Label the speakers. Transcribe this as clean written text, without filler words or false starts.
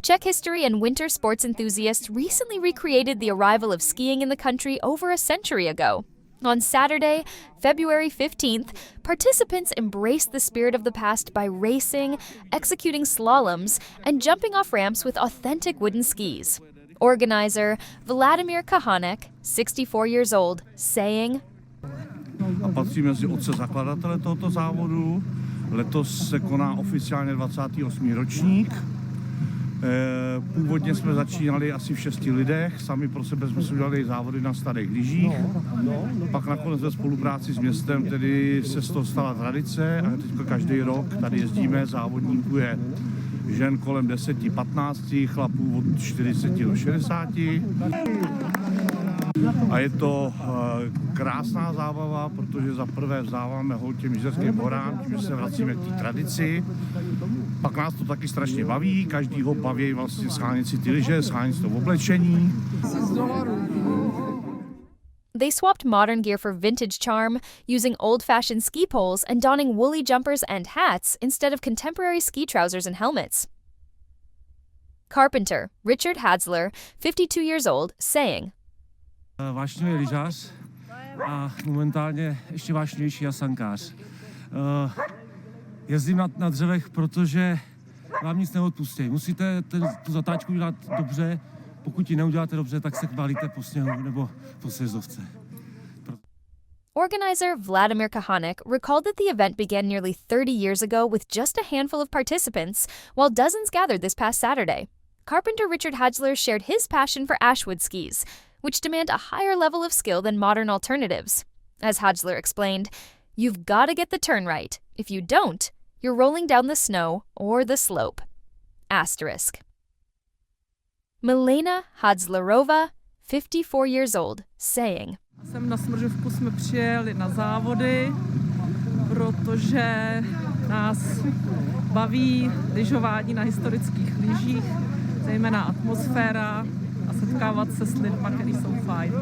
Speaker 1: Czech history and winter sports enthusiasts recently recreated the arrival of skiing in the country over a century ago. On Saturday, February 15th, participants embraced the spirit of the past by racing, executing slaloms, and jumping off ramps with authentic wooden skis. Organizer Vladimír Kahanek, 64 years old, saying,
Speaker 2: A patří mezi otce zakladatele tohoto závodu. Letos se koná oficiálně 28. ročník. Původně jsme začínali asi v 6 lidech, sami pro sebe jsme si udělali závody na starých lyžích. Pak nakonec ve spolupráci s městem tedy se z toho stala tradice a teď každý rok tady jezdíme, závodníků je žen kolem 10-15, chlapů od 40 do 60. A je to krásná zábava, protože za prvé vzdáváme hod těm Jizerským horám, tím, že se vracíme k té tradici. Pak nás to taky strašně baví, každýho baví vlastně shánět si ty lyže, shánět si to oblečení.
Speaker 1: They swapped modern gear for vintage charm, using old-fashioned ski poles and donning woolly jumpers and hats instead of contemporary ski trousers and helmets. Carpenter Richard Hadzler, 52 years old, saying,
Speaker 3: Vášnivý lyžař a momentálně ještě vášnivější jasankář. Jezdím na dřevech, protože vám nic neodpustí. Musíte tu zatáčku dělat dobře, pokud ji neuděláte dobře, tak se chválíte po sněhu nebo po sjezdovce.
Speaker 1: Organizer Vladimír Kahanek recalled that the event began nearly 30 years ago with just a handful of participants, while dozens gathered this past Saturday. Carpenter Richard Hadzler shared his passion for Ashwood skis, which demand a higher level of skill than modern alternatives. As Hadzler explained, you've got to get the turn right. If you don't, you're rolling down the snow or the slope. Asterisk. Milena Hadzlerova, 54 years old, saying,
Speaker 4: Sem na Smržovku jsme přijeli na závody, protože nás baví lyžování na historických lyžích, zejména atmosféra a setkávat se s lidmi, kteří jsou fajn.